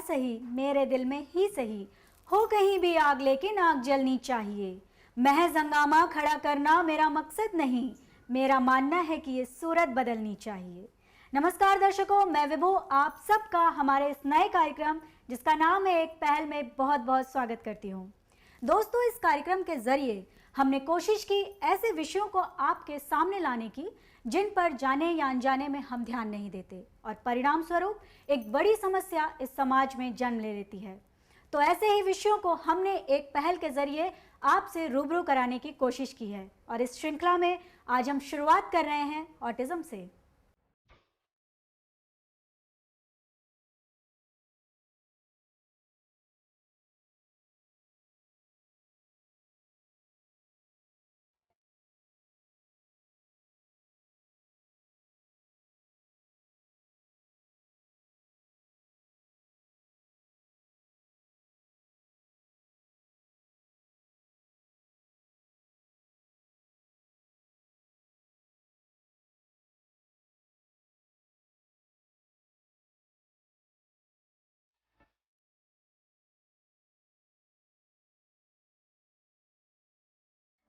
सही मेरे दिल में ही सही, हो कहीं भी आग लेकिन आग जलनी चाहिए। महज हंगामा खड़ा करना मेरा मकसद नहीं, मेरा मानना है कि ये सूरत बदलनी चाहिए। नमस्कार दर्शकों, मैं विभू आप सबका हमारे इस नए कार्यक्रम जिसका नाम है एक पहल में बहुत बहुत स्वागत करती हूँ। दोस्तों, इस कार्यक्रम के जरिए हमने कोशिश की ऐसे विषयों को आपके सामने लाने की जिन पर जाने या अनजाने में हम ध्यान नहीं देते और परिणाम स्वरूप एक बड़ी समस्या इस समाज में जन्म ले लेती है। तो ऐसे ही विषयों को हमने एक पहल के जरिए आपसे रूबरू कराने की कोशिश की है और इस श्रृंखला में आज हम शुरुआत कर रहे हैं ऑटिज्म से।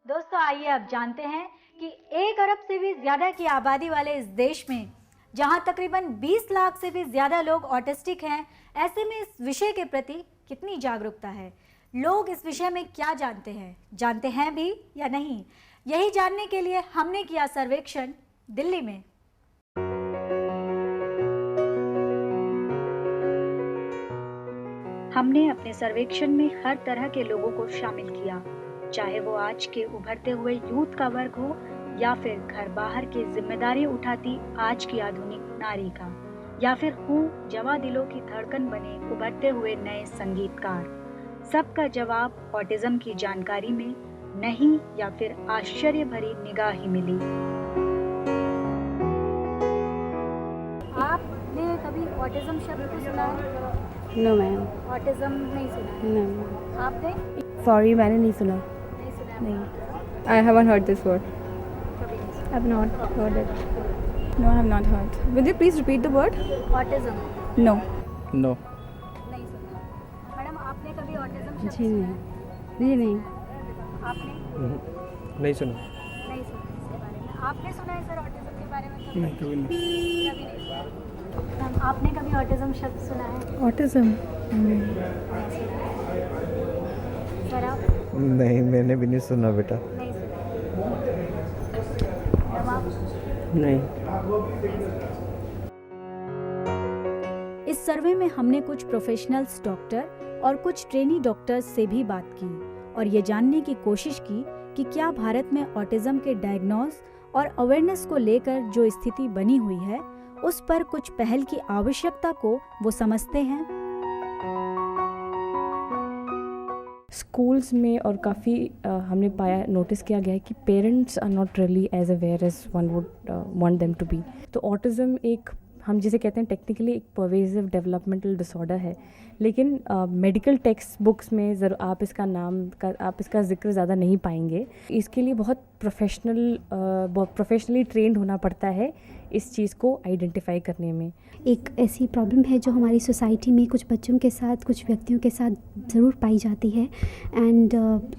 दोस्तों, आइए अब जानते हैं कि 1 अरब से भी ज़्यादा की आबादी वाले इस देश में जहां तकरीबन 20 लाख से भी ज़्यादा लोग ऑटिस्टिक हैं, ऐसे में इस विषय के प्रति कितनी जागरूकता है, लोग इस विषय में क्या जानते हैं भी या नहीं, यही जानने के लिए हमने किया सर्वेक्षण दिल्ली में। हमने अपने सर्वेक्षण में हर तरह के लोगों को शामिल किया, चाहे वो आज के उभरते हुए यूथ का वर्ग हो या फिर घर बाहर की जिम्मेदारी उठाती आज की आधुनिक नारी का, या फिर हूँ जवां दिलों की धड़कन बने उभरते हुए नए संगीतकार। सबका जवाब ऑटिज्म की जानकारी में नहीं या फिर आश्चर्य भरी निगाह ही मिली। आपने कभी ऑटिज्म शब्द को सुना है? No ma'am. ऑटिज्म नहीं सुना है? No. आपने? सॉरी, मैंने नहीं सुना। नहीं। I haven't heard this word. कभी नहीं सुना। I've not heard it. No, I have not heard. Will you please repeat the word? Autism No. No. नहीं सुना। मैडम, आपने कभी ऑटिज्म शब्द जी सुना नहीं। जी नहीं। है? आपने नहीं सुना। नहीं सुना इसके बारे में? आपने सुना है सर ऑटिज्म के बारे में? कभी नहीं, कभी नहीं। कभी नहीं सुना। मैम, आपने कभी ऑटिज्म शब्द सुना है? Autism. नहीं सुना है। सर आप? नहीं, मैंने भी नहीं सुना बेटा। नहीं सुना। मैम, आप? नहीं। इस सर्वे में हमने कुछ प्रोफेशनल्स डॉक्टर और कुछ ट्रेनी डॉक्टर्स से भी बात की और ये जानने की कोशिश की कि क्या भारत में ऑटिज्म के डायग्नोस और अवेयरनेस को लेकर जो स्थिति बनी हुई है उस पर कुछ पहल की आवश्यकता को वो समझते हैं। स्कूल्स में और काफ़ी हमने नोटिस किया गया है कि parents are not really as aware as one would want them to be. तो ऑटिज़म एक, हम जिसे कहते हैं टेक्निकली, एक परवेसिव डेवलपमेंटल डिसऑर्डर है, लेकिन मेडिकल टेक्स्ट बुक्स में आप इसका जिक्र ज़्यादा नहीं पाएंगे। इसके लिए बहुत प्रोफेशनली ट्रेंड होना पड़ता है इस चीज़ को आइडेंटिफाई करने में। एक ऐसी प्रॉब्लम है जो हमारी सोसाइटी में कुछ बच्चों के साथ, कुछ व्यक्तियों के साथ ज़रूर पाई जाती है and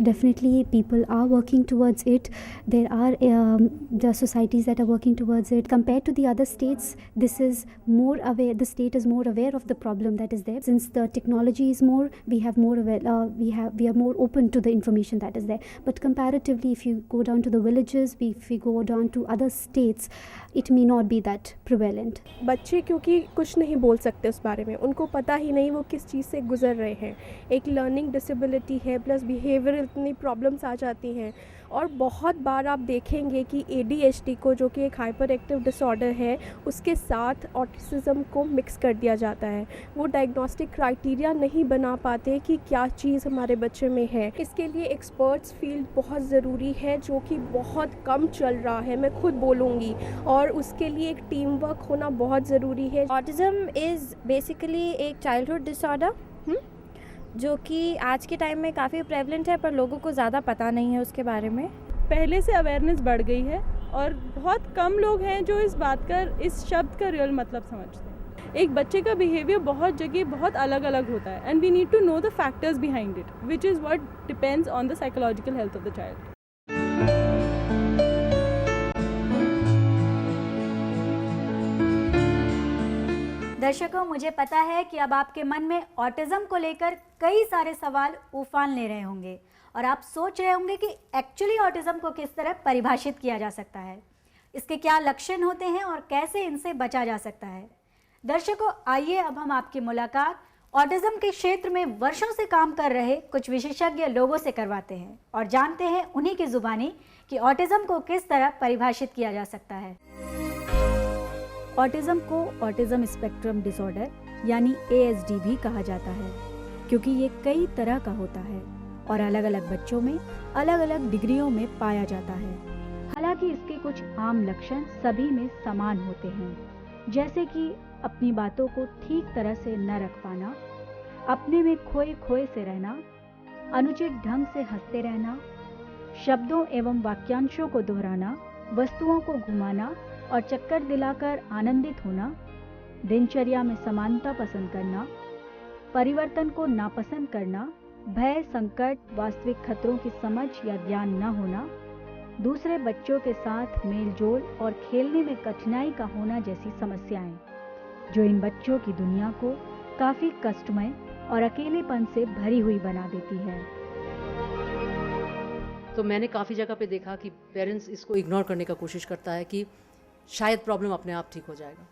definitely people are working towards it. There are the societies that are working towards it compare to the other states. This is more aware, the state is more aware of the problem that is there. Since the technology is more, we have more we are more open to the information that is there, but comparatively if you go down to the villages, if we go down to other states, it may not be that prevalent. बच्चे क्योंकि कुछ नहीं बोल सकते उस बारे में, उनको पता ही नहीं वो किस चीज़ से गुजर रहे हैं। एक लर्निंग डिसेबिलिटी है प्लस बिहेवियरल इतनी प्रॉब्लम्स आ जाती हैं और बहुत बार आप देखेंगे कि ADHD को, जो कि एक हाइपर एक्टिव डिसऑर्डर है, उसके साथ ऑटिज़म को मिक्स कर दिया जाता है। वो डायग्नोस्टिक क्राइटेरिया नहीं बना पाते कि क्या चीज़ हमारे बच्चे में है। इसके लिए एक्सपर्ट्स फील्ड बहुत ज़रूरी है, जो कि बहुत कम चल रहा है, मैं खुद बोलूँगी, और उसके लिए एक टीम वर्क होना बहुत ज़रूरी है। ऑटिज़म इज़ बेसिकली एक चाइल्डहुड डिसऑर्डर जो कि आज के टाइम में काफ़ी प्रेवलेंट है, पर लोगों को ज़्यादा पता नहीं है उसके बारे में। पहले से अवेयरनेस बढ़ गई है और बहुत कम लोग हैं जो इस शब्द का रियल मतलब समझते हैं। एक बच्चे का बिहेवियर बहुत जगह बहुत अलग अलग होता है and we need to know the factors behind it which is what depends on the psychological health of the child. दर्शकों, मुझे पता है कि अब आपके मन में ऑटिज्म को लेकर कई सारे सवाल उफान ले रहे होंगे और आप सोच रहे होंगे कि एक्चुअली ऑटिज्म को किस तरह परिभाषित किया जा सकता है, इसके क्या लक्षण होते हैं और कैसे इनसे बचा जा सकता है. दर्शकों, आइए अब हम आपकी मुलाकात ऑटिज्म के क्षेत्र में वर्षों से काम कर रहे कुछ विशेषज्ञ लोगों से करवाते हैं और जानते हैं उन्हीं की जुबानी कि ऑटिज्म को किस तरह परिभाषित किया जा सकता है. ऑटिज्म को ऑटिज्म स्पेक्ट्रम डिसऑर्डर यानी ASD भी कहा जाता है, क्योंकि ये कई तरह का होता है और अलग अलग बच्चों में अलग अलग डिग्रियों में पाया जाता है. हालांकि इसके कुछ आम लक्षण सभी में समान होते हैं, जैसे कि अपनी बातों को ठीक तरह से न रख पाना, अपने में खोए खोए से रहना, अनुचित ढंग से हंसते रहना, शब्दों एवं वाक्यांशों को दोहराना, वस्तुओं को घुमाना और चक्कर दिलाकर आनंदित होना, दिनचर्या में समानता पसंद करना, परिवर्तन को नापसंद करना, भय, संकट, वास्तविक खतरों की समझ या ज्ञान न होना, दूसरे बच्चों के साथ मेलजोल और खेलने में कठिनाई का होना जैसी समस्याएं, जो इन बच्चों की दुनिया को काफ़ी कष्टमय और अकेलेपन से भरी हुई बना देती है. तो मैंने काफ़ी जगह पे देखा कि पेरेंट्स इसको इग्नोर करने का कोशिश करता है कि शायद प्रॉब्लम अपने आप ठीक हो जाएगा.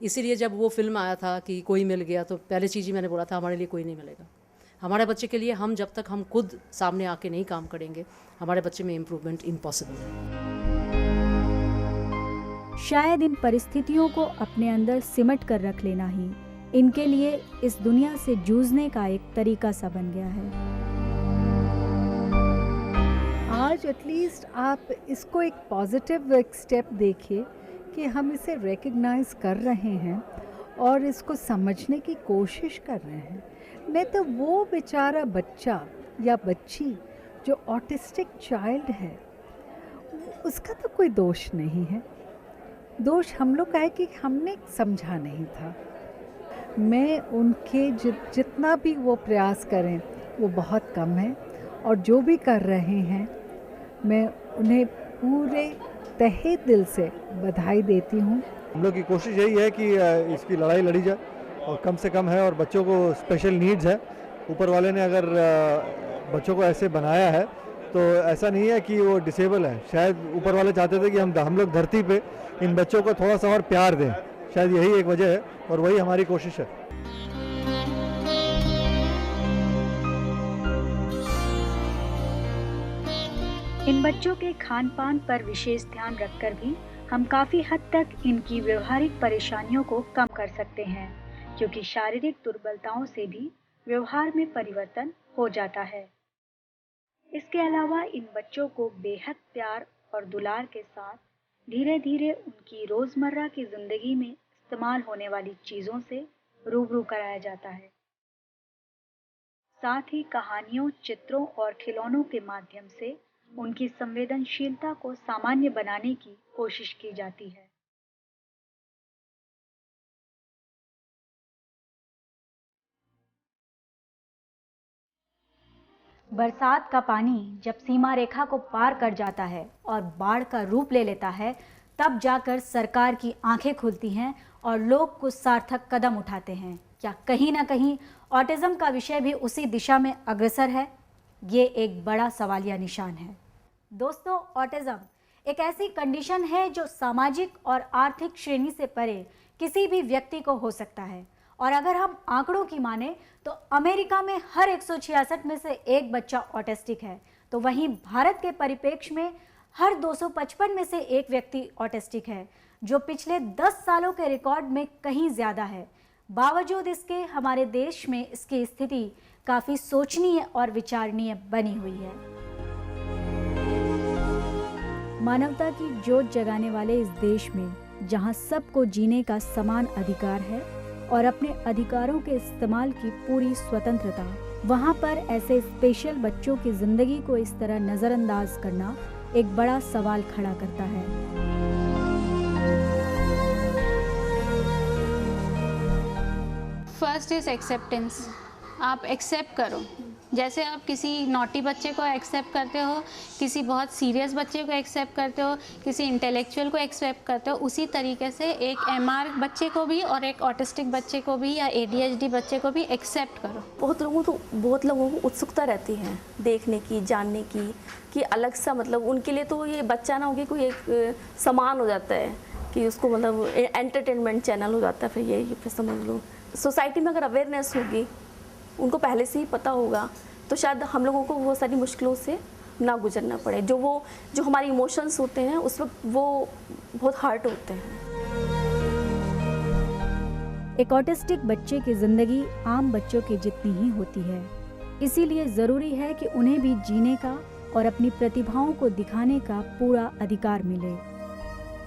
इसीलिए जब वो फिल्म आया था कि कोई मिल गया, तो पहले चीज़ ही मैंने बोला था, हमारे लिए कोई नहीं मिलेगा. हमारे बच्चे के लिए हम जब तक हम खुद सामने आके नहीं काम करेंगे, हमारे बच्चे में इम्प्रूवमेंट इम्पॉसिबल है. शायद इन परिस्थितियों को अपने अंदर सिमट कर रख लेना ही इनके लिए इस दुनिया से जूझने का एक तरीका सा बन गया है. आज एटलीस्ट आप इसको एक पॉजिटिव स्टेप देखिए कि हम इसे रिकग्नाइज कर रहे हैं और इसको समझने की कोशिश कर रहे हैं. नहीं तो वो बेचारा बच्चा या बच्ची जो ऑटिस्टिक चाइल्ड है, उसका तो कोई दोष नहीं है. दोष हम लोग का है कि हमने समझा नहीं था. मैं उनके जितना भी वो प्रयास करें वो बहुत कम है, और जो भी कर रहे हैं मैं उन्हें पूरे तहे दिल से बधाई देती हूँ. हम लोग की कोशिश यही है कि इसकी लड़ाई लड़ी जाए और कम से कम है. और बच्चों को स्पेशल नीड्स है, ऊपर वाले ने अगर बच्चों को ऐसे बनाया है तो ऐसा नहीं है कि वो डिसेबल है. शायद ऊपर वाले चाहते थे कि हम लोग धरती पे इन बच्चों को थोड़ा सा और प्यार दें. शायद यही एक वजह है और वही हमारी कोशिश है. इन बच्चों के खान पान पर विशेष ध्यान रखकर भी हम काफ़ी हद तक इनकी व्यवहारिक परेशानियों को कम कर सकते हैं, क्योंकि शारीरिक दुर्बलताओं से भी व्यवहार में परिवर्तन हो जाता है. इसके अलावा इन बच्चों को बेहद प्यार और दुलार के साथ धीरे धीरे उनकी रोज़मर्रा की ज़िंदगी में इस्तेमाल होने वाली चीज़ों से रूबरू कराया जाता है. साथ ही कहानियों, चित्रों और खिलौनों के माध्यम से उनकी संवेदनशीलता को सामान्य बनाने की कोशिश की जाती है. बरसात का पानी जब सीमा रेखा को पार कर जाता है और बाढ़ का रूप ले लेता है, तब जाकर सरकार की आंखें खुलती हैं और लोग कुछ सार्थक कदम उठाते हैं. क्या कहीं ना कहीं ऑटिज्म का विषय भी उसी दिशा में अग्रसर है? ये एक बड़ा सवालिया निशान है. दोस्तों, ऑटिज्म एक ऐसी कंडीशन है जो सामाजिक और आर्थिक श्रेणी से परे किसी भी व्यक्ति को हो सकता है. और अगर हम आंकड़ों की माने तो अमेरिका में हर 166 में से एक बच्चा ऑटिस्टिक है, तो वहीं भारत के परिप्रेक्ष्य में हर 255 में से एक व्यक्ति ऑटिस्टिक है, जो पिछले 10 सालों के रिकॉर्ड में कहीं ज़्यादा है. बावजूद इसके हमारे देश में इसकी स्थिति काफ़ी सोचनीय और विचारणीय बनी हुई है. मानवता की जोत जगाने वाले इस देश में, जहां सबको जीने का समान अधिकार है और अपने अधिकारों के इस्तेमाल की पूरी स्वतंत्रता, वहां पर ऐसे स्पेशल बच्चों की जिंदगी को इस तरह नज़रअंदाज करना एक बड़ा सवाल खड़ा करता है. First is acceptance. आप एक्सेप्ट करो, जैसे आप किसी नॉटी बच्चे को एक्सेप्ट करते हो, किसी बहुत सीरियस बच्चे को एक्सेप्ट करते हो, किसी इंटेलेक्चुअल को एक्सेप्ट करते हो, उसी तरीके से एक एमआर बच्चे को भी और एक ऑटिस्टिक बच्चे को भी या एडीएचडी बच्चे को भी एक्सेप्ट करो। बहुत लोगों को उत्सुकता रहती है देखने की, जानने की, कि अलग सा मतलब उनके लिए तो ये बच्चा ना होगी कोई एक सामान हो जाता है कि उसको मतलब एंटरटेनमेंट चैनल हो जाता है। फिर ये फिर समझ लो सोसाइटी में अगर अवेयरनेस होगी, उनको पहले से ही पता होगा, तो शायद हम लोगों को वो सारी मुश्किलों से ना गुजरना पड़े। जो हमारे इमोशंस होते हैं उस वक्त वो बहुत हर्ट होते हैं। एक ऑटिस्टिक बच्चे की ज़िंदगी आम बच्चों की जितनी ही होती है, इसीलिए ज़रूरी है कि उन्हें भी जीने का और अपनी प्रतिभाओं को दिखाने का पूरा अधिकार मिले,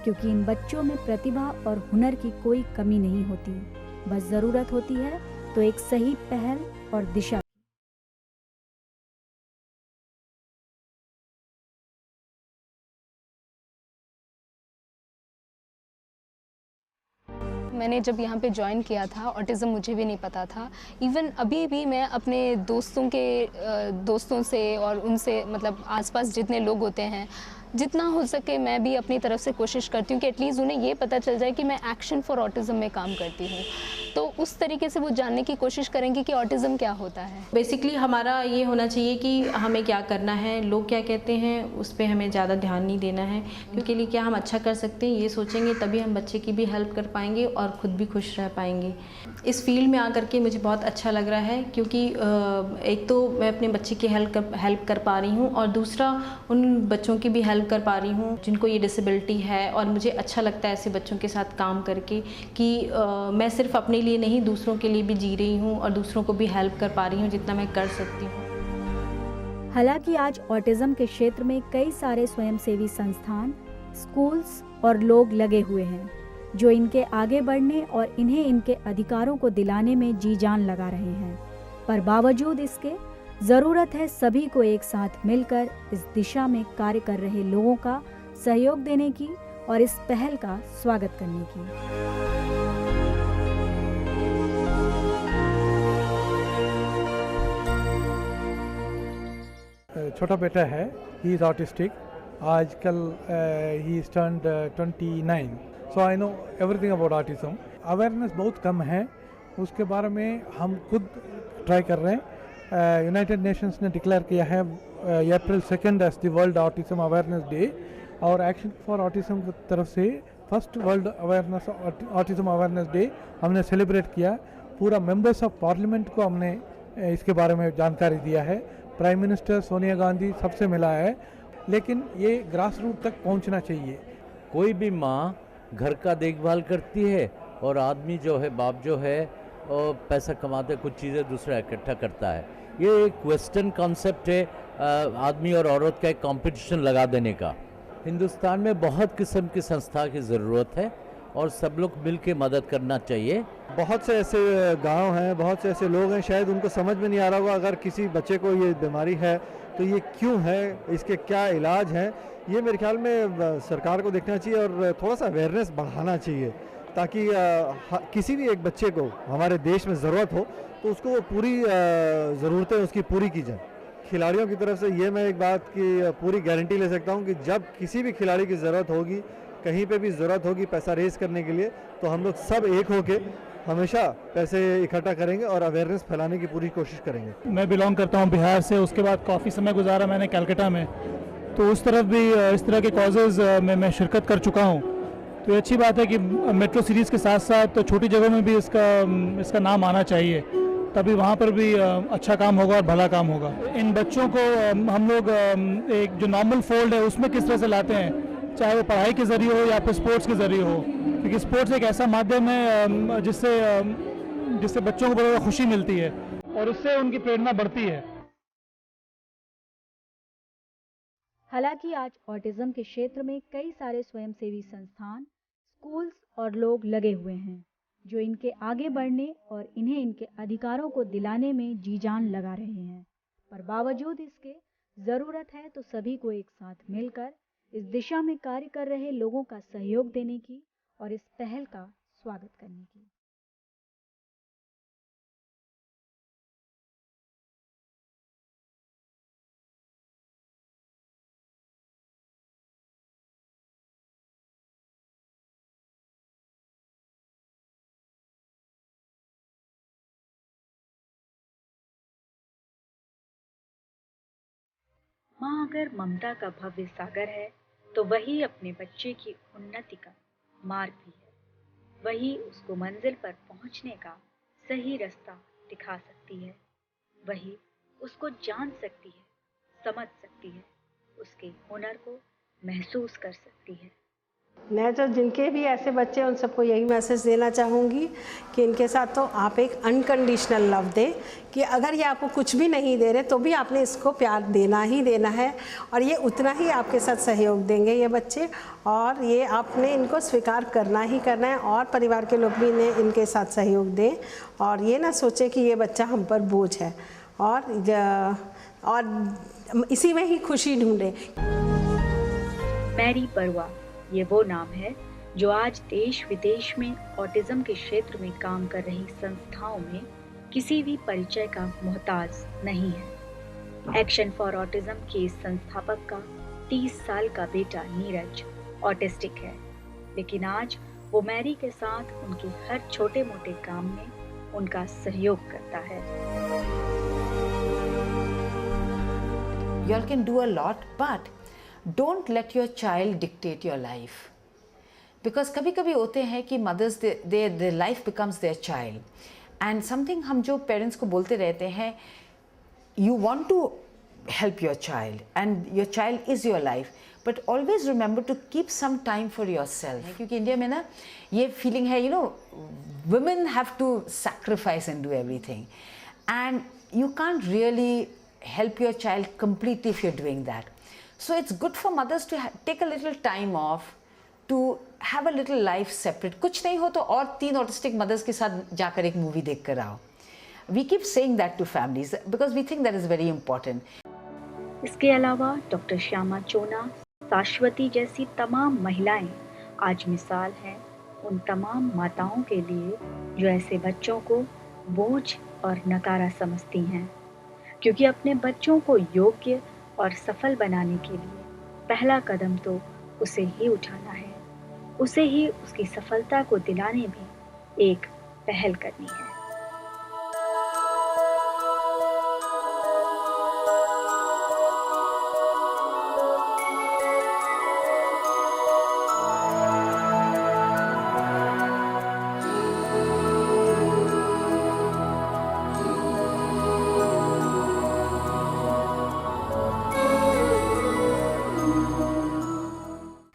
क्योंकि इन बच्चों में प्रतिभा और हुनर की कोई कमी नहीं होती। बस ज़रूरत होती है तो एक सही पहल और दिशा। मैंने जब यहाँ पे ज्वाइन किया था, ऑटिज़म मुझे भी नहीं पता था। इवन अभी भी मैं अपने दोस्तों से और उनसे मतलब आसपास जितने लोग होते हैं, जितना हो सके मैं भी अपनी तरफ से कोशिश करती हूँ कि एटलीस्ट उन्हें ये पता चल जाए कि मैं एक्शन फॉर ऑटिज़म में काम करती हूँ, तो उस तरीके से वो जानने की कोशिश करेंगे कि ऑटिज़म क्या होता है। बेसिकली हमारा ये होना चाहिए कि हमें क्या करना है, लोग क्या कहते हैं उस पर हमें ज़्यादा ध्यान नहीं देना है, क्योंकि लिए क्या हम अच्छा कर सकते हैं ये सोचेंगे तभी हम बच्चे की भी हेल्प कर पाएंगे और ख़ुद भी खुश रह पाएंगे। इस फील्ड में आकर के मुझे बहुत अच्छा लग रहा है, क्योंकि एक तो मैं अपने बच्चे की हेल्प कर पा रही हूँ और दूसरा उन बच्चों की भी हेल्प कर पा रही हूँ जिनको ये डिसेबिलिटी है। और मुझे अच्छा लगता है ऐसे बच्चों के साथ काम करके कि मैं सिर्फ अपने लिए नहीं दूसरों के लिए भी जी रही हूँ और दूसरों को भी हेल्प कर पा रही हूँ जितना मैं कर सकती हूँ। हालांकि आज ऑटिज़म के क्षेत्र में कई सारे स्वयंसेवी संस्थान, स्कूल्स और लोग लगे हुए हैं जो इनके आगे बढ़ने और इन्हें इनके अधिकारों को दिलाने में जी जान लगा रहे हैं, पर बावजूद इसके ज़रूरत है सभी को एक साथ मिलकर इस दिशा में कार्य कर रहे लोगों का सहयोग देने की और इस पहल का स्वागत करने की। छोटा बेटा है, ही इज़ ऑटिस्टिक। आजकल he is turned 29, so I know everything about autism. Awareness बहुत कम है, उसके बारे में हम खुद ट्राई कर रहे हैं। यूनाइटेड नेशंस ने डिक्लेयर किया है April 2 as the world autism awareness day, और एक्शन फॉर ऑटिज्म की तरफ से first world autism awareness day हमने सेलिब्रेट किया। पूरा मेंबर्स ऑफ पार्लियामेंट को हमने इसके बारे में जानकारी दिया है। प्राइम मिनिस्टर सोनिया गांधी सबसे मिला है, लेकिन ये ग्रास रूट तक पहुंचना चाहिए। कोई भी माँ घर का देखभाल करती है और आदमी जो है, बाप जो है, और पैसा कमाते कुछ चीज़ें दूसरा इकट्ठा करता है। ये एक वेस्टर्न कॉन्सेप्ट है, आदमी और औरत का एक कंपटीशन लगा देने का। हिंदुस्तान में बहुत किस्म की संस्था की ज़रूरत है और सब लोग मिल के मदद करना चाहिए। बहुत से ऐसे गांव हैं, बहुत से ऐसे लोग हैं, शायद उनको समझ में नहीं आ रहा होगा अगर किसी बच्चे को ये बीमारी है तो ये क्यों है, इसके क्या इलाज हैं। ये मेरे ख्याल में सरकार को देखना चाहिए और थोड़ा सा अवेयरनेस बढ़ाना चाहिए, ताकि किसी भी एक बच्चे को हमारे देश में ज़रूरत हो तो उसको वो पूरी ज़रूरतें उसकी पूरी की जाए। खिलाड़ियों की तरफ से ये मैं एक बात की पूरी गारंटी ले सकता हूँ कि जब किसी भी खिलाड़ी की ज़रूरत होगी, कहीं पे भी ज़रूरत होगी पैसा रेज करने के लिए, तो हम लोग सब एक होके हमेशा पैसे इकट्ठा करेंगे और अवेयरनेस फैलाने की पूरी कोशिश करेंगे। मैं बिलोंग करता हूँ बिहार से, उसके बाद काफ़ी समय गुजारा मैंने कलकत्ता में, तो उस तरफ भी इस तरह के कॉजेज़ में मैं शिरकत कर चुका हूँ। तो ये अच्छी बात है कि मेट्रो सिटीज़ के साथ साथ तो छोटी जगहों में भी इसका नाम आना चाहिए, तभी वहाँ पर भी अच्छा काम होगा और भला काम होगा। इन बच्चों को हम लोग एक जो नॉर्मल फोल्ड है उसमें किस तरह से लाते हैं, चाहे वो पढ़ाई के ज़रिए हो या फिर स्पोर्ट्स के ज़रिए हो, क्योंकि स्पोर्ट्स एक ऐसा माध्यम है जिससे बच्चों को बहुत खुशी मिलती है और उससे उनकी प्रेरणा बढ़ती है। हालांकि आज ऑटिज्म के क्षेत्र में कई सारे स्वयंसेवी संस्थान, स्कूल्स और लोग लगे हुए हैं जो इनके आगे बढ़ने और इन्हें इनके अधिकारों को दिलाने में जी जान लगा रहे हैं, पर बावजूद इसके ज़रूरत है तो सभी को एक साथ मिलकर इस दिशा में कार्य कर रहे लोगों का सहयोग देने की और इस पहल का स्वागत करने की। माँ अगर ममता का भव्य सागर है तो वही अपने बच्चे की उन्नति का मार्ग भी है। वही उसको मंजिल पर पहुंचने का सही रास्ता दिखा सकती है। वही उसको जान सकती है, समझ सकती है, उसके हुनर को महसूस कर सकती है। मैं जो जिनके भी ऐसे बच्चे हैं उन सबको यही मैसेज देना चाहूँगी कि इनके साथ तो आप एक अनकंडीशनल लव दें, कि अगर ये आपको कुछ भी नहीं दे रहे तो भी आपने इसको प्यार देना ही देना है, और ये उतना ही आपके साथ सहयोग देंगे ये बच्चे, और ये आपने इनको स्वीकार करना ही करना है, और परिवार के लोग भी इनके साथ सहयोग दें, और ये ना सोचें कि ये बच्चा हम पर बोझ है, और इसी में ही खुशी ढूंढें। मैरी बरुआ ये वो नाम है जो आज देश विदेश में ऑटिज्म के क्षेत्र में काम कर रही संस्थाओं में किसी भी परिचय का मोहताज नहीं है। एक्शन फॉर ऑटिज्म के इस संस्थापक का 30 साल का बेटा नीरज ऑटिस्टिक है, लेकिन आज वो मैरी के साथ उनके हर छोटे मोटे काम में उनका सहयोग करता है। You all can do a lot, but don't let your child dictate your life. Because कभी कभी होते हैं कि mothers their life becomes their child, and something हम जो parents को बोलते रहते हैं, you want to help your child and your child is your life, but always remember to keep some time for yourself. क्योंकि इंडिया में ना ये feeling है, you know, women have to sacrifice and do everything, and you can't really help your child completely if you're doing that. So it's good for mothers to take a little time off, to have a little life separate. कुछ नहीं हो तो और 3 autistic mothers के साथ जाकर एक movie देख कर आओ. We keep saying that to families because we think that is very important. इसके अलावा डॉक्टर श्यामा चोना, शाश्वती जैसी तमाम महिलाएं आज मिसाल हैं उन तमाम माताओं के लिए जो ऐसे बच्चों को बोझ और नकारा समझती हैं, क्योंकि अपने बच्चों को योग्य और सफल बनाने के लिए पहला कदम तो उसे ही उठाना है, उसे ही उसकी सफलता को दिलाने में एक पहल करनी है।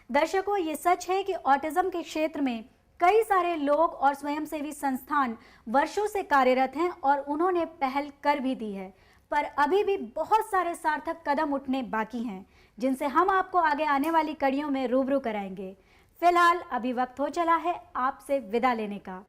दर्शकों, ये सच है कि ऑटिज्म के क्षेत्र में कई सारे लोग और स्वयंसेवी संस्थान वर्षों से कार्यरत हैं और उन्होंने पहल कर भी दी है, पर अभी भी बहुत सारे सार्थक कदम उठने बाकी हैं, जिनसे हम आपको आगे आने वाली कड़ियों में रूबरू कराएंगे। फिलहाल अभी वक्त हो चला है आपसे विदा लेने का।